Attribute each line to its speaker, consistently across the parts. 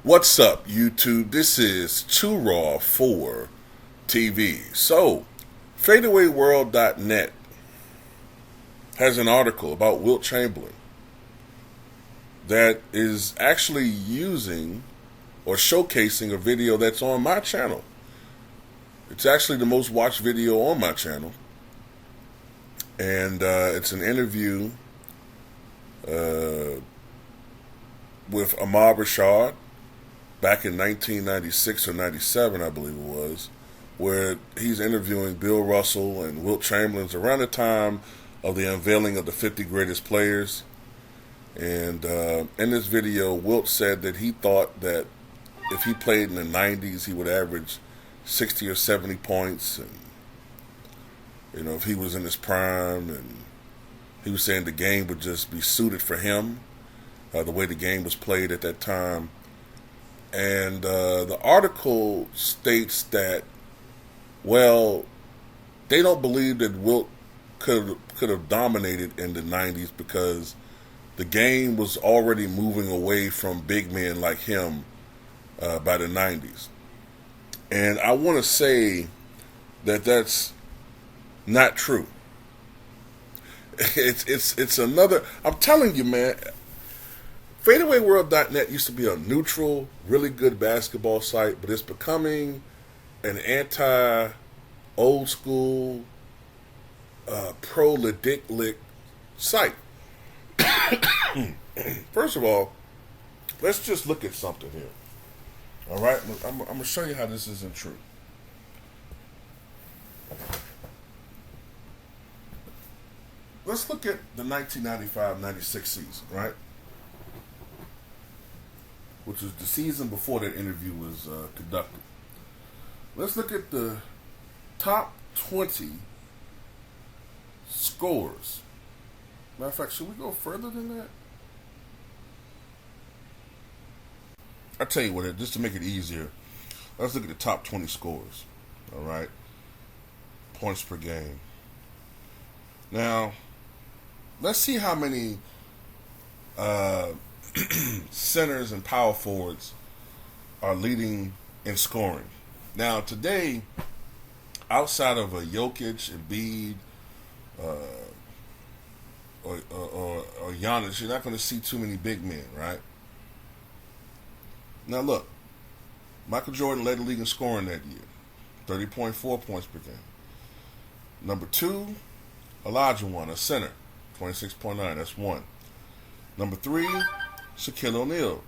Speaker 1: What's up, YouTube? This is Too Raw for TV. So, FadeAwayWorld.net has an article about Wilt Chamberlain that is actually using or showcasing a video that's on my channel. It's actually the most watched video on my channel. And it's an interview with Ahmad Rashad back in 1996 or 97, I believe it was, where he's interviewing Bill Russell and Wilt Chamberlain around the time of the unveiling of the 50 greatest players. And in this video, Wilt said that he thought that if he played in the 90s, he would average 60 or 70 points. And, you know, if he was in his prime, and he was saying the game would just be suited for him, the way the game was played at that time. And the article states that, well, they don't believe that Wilt could have dominated in the 90s because the game was already moving away from big men like him by the 90s. And I want to say that that's not true. It's another. I'm telling you, man. FadeAwayWorld.net used to be a neutral, really good basketball site, but it's becoming an anti-old school, pro-Lidick site. First of all, let's just look at something here. All right? I'm going to show you how this isn't true. Let's look at the 1995-96 season, right? Which was the season before that interview was conducted. Let's look at the top 20 scores. Matter of fact, should we go further than that? I'll tell you what, just to make it easier, let's look at the top 20 scores. All right? Points per game. Now, let's see how many centers and power forwards are leading in scoring. Now, today, outside of a Jokic, Embiid, or Giannis, you're not going to see too many big men, right? Now, look, Michael Jordan led the league in scoring that year, 30.4 points per game. Number 2, Olajuwon, a center, 26.9, that's 1. Number 3, Shaquille O'Neal,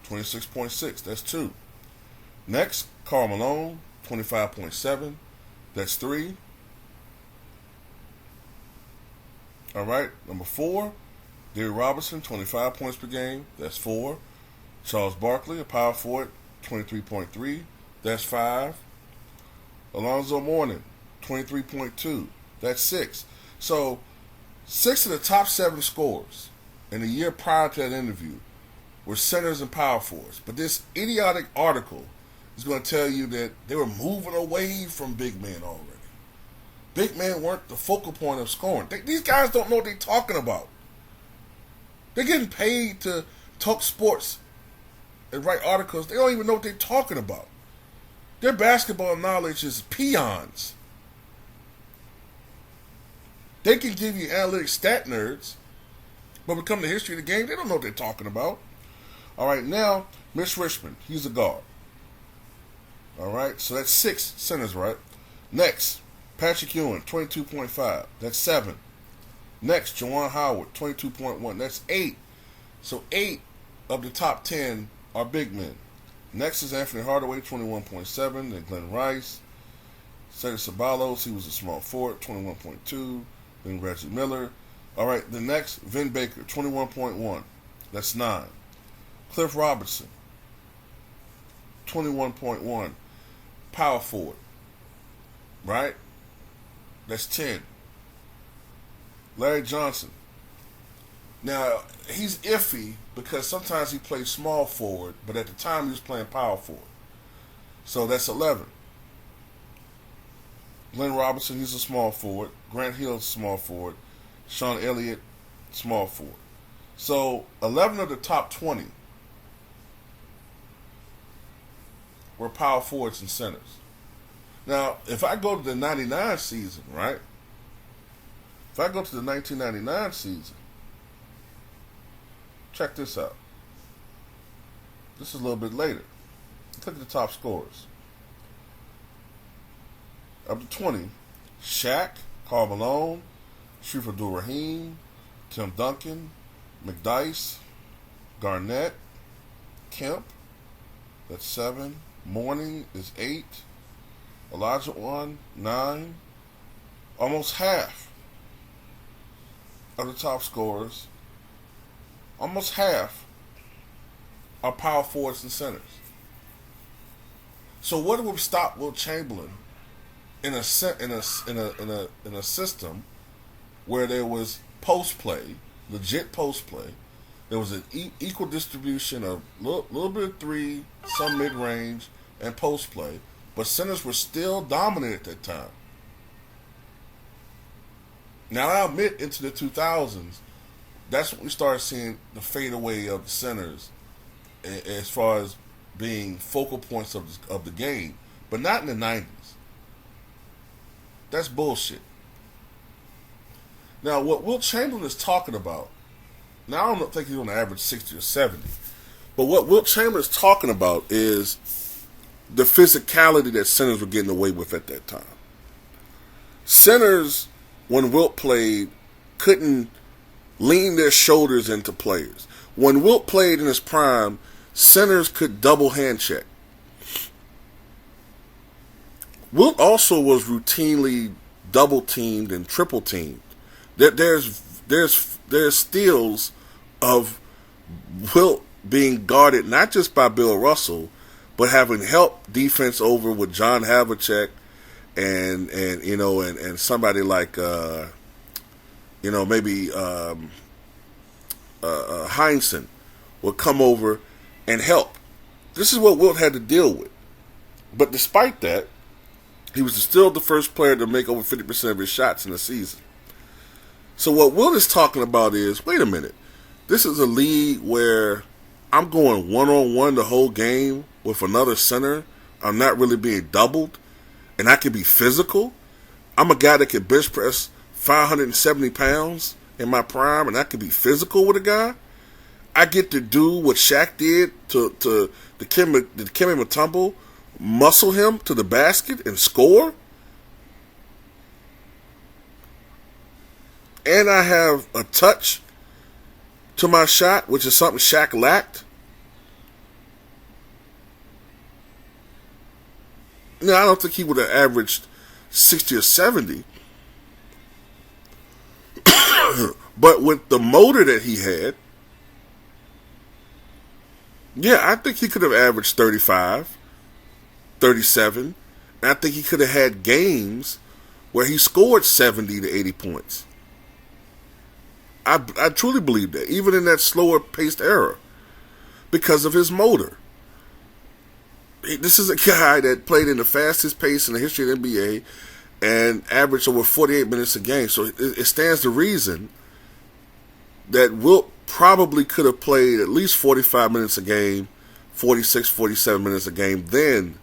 Speaker 1: 26.6, that's 2. Next, Karl Malone, 25.7, that's 3. All right, number 4, Derrick Robinson, 25 points per game, that's 4. Charles Barkley, a power forward, 23.3, that's 5. Alonzo Mourning, 23.2, that's 6. So, 6 of the top 7 scores in the year prior to that interview were centers and power forwards. But this idiotic article is going to tell you that they were moving away from big men already. Big men weren't the focal point of scoring. These guys don't know what they're talking about. They're getting paid to talk sports and write articles. They don't even know what they're talking about. Their basketball knowledge is peons. They can give you analytic stat nerds, but when it comes to history of the game, they don't know what they're talking about. All right, now, Mitch Richmond, he's a guard. All right, so that's 6 centers, right? Next, Patrick Ewing, 22.5. That's 7. Next, Juwan Howard, 22.1. That's 8. So 8 of the top 10 are big men. Next is Anthony Hardaway, 21.7. Then Glenn Rice. Serge Sabalos, he was a small forward, 21.2. Then Reggie Miller. All right, the next, Vin Baker, 21.1. That's 9. Cliff Robinson, 21.1. Power forward. Right? That's 10. Larry Johnson. Now, he's iffy because sometimes he plays small forward, but at the time he was playing power forward. So that's 11. Glenn Robinson, he's a small forward. Grant Hill's small forward. Sean Elliott, small forward. So 11 of the top 20 were power forwards and centers. Now, if I go to the 99 season, right? If I go to the 1999 season, check this out. This is a little bit later. Look at the top scorers. Up to 20, Shaq, Karl Malone, Shareef Abdur-Rahim, Tim Duncan, McDyess, Garnett, Kemp, that's 7. Mourning is 8. Olajuwon, 9. Almost half of the top scorers, almost half, are power forwards and centers. So what would stop Wilt Chamberlain in a system where there was post play, legit post play? There was an equal distribution of little bit of three, some mid range, and post play, but centers were still dominant at that time. Now I admit, into the 2000s, that's when we started seeing the fade away of the centers as far as being focal points of the game, but not in the 90s. That's bullshit. Now, what Wilt Chamberlain is talking about, now I don't think he's on the average 60 or 70, but what Wilt Chamberlain is talking about is the physicality that centers were getting away with at that time. Centers, when Wilt played, couldn't lean their shoulders into players. When Wilt played in his prime, centers could double hand check. Wilt also was routinely double teamed and triple teamed. There's steals of Wilt being guarded not just by Bill Russell, but having help defense over with John Havlicek and somebody like maybe Heinsohn would come over and help. This is what Wilt had to deal with. But despite that, he was still the first player to make over 50% of his shots in the season. So what Wilt is talking about is, wait a minute, this is a league where I'm going one-on-one the whole game with another center. I'm not really being doubled, and I can be physical. I'm a guy that can bench press 570 pounds in my prime, and I can be physical with a guy. I get to do what Shaq did to the Dikembe Mutombo, muscle him to the basket and score. And I have a touch to my shot, which is something Shaq lacked. Now, I don't think he would have averaged 60 or 70. But with the motor that he had, yeah, I think he could have averaged 35, 37. And I think he could have had games where he scored 70 to 80 points. I truly believe that, even in that slower paced era, because of his motor. This is a guy that played in the fastest pace in the history of the NBA and averaged over 48 minutes a game. So it stands to reason that Wilt probably could have played at least 45 minutes a game, 46, 47 minutes a game then,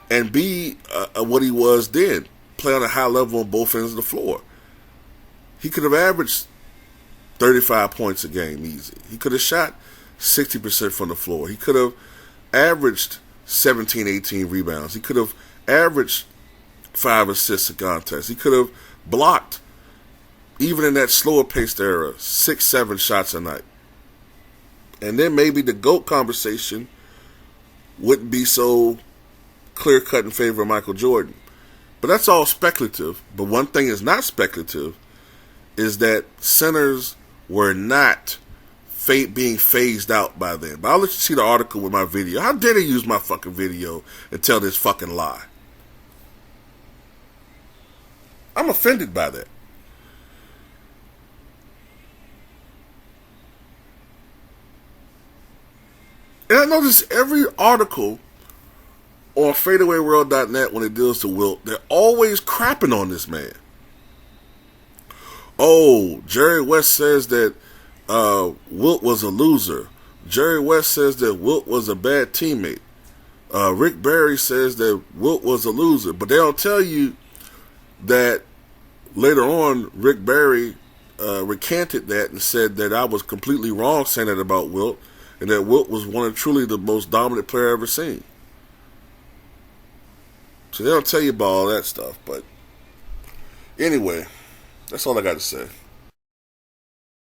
Speaker 1: and be what he was then, play on a high level on both ends of the floor. He could have averaged 35 points a game easy. He could have shot 60% from the floor. He could have averaged 17, 18 rebounds. He could have averaged 5 assists a contest. He could have blocked, even in that slower paced era, 6, 7 shots a night. And then maybe the GOAT conversation wouldn't be so clear-cut in favor of Michael Jordan. But that's all speculative. But one thing is not speculative is that centers were not being phased out by then. But I'll let you see the article with my video. How dare they use my fucking video and tell this fucking lie? I'm offended by that. And I notice every article on fadeawayworld.net when it deals to Wilt, they're always crapping on this man. Oh, Jerry West says that Wilt was a loser. Jerry West says that Wilt was a bad teammate. Rick Barry says that Wilt was a loser. But they don't tell you that later on, Rick Barry recanted that and said that I was completely wrong saying that about Wilt, and that Wilt was one of truly the most dominant player I've ever seen. So they don't tell you about all that stuff. But anyway, that's all I got to say.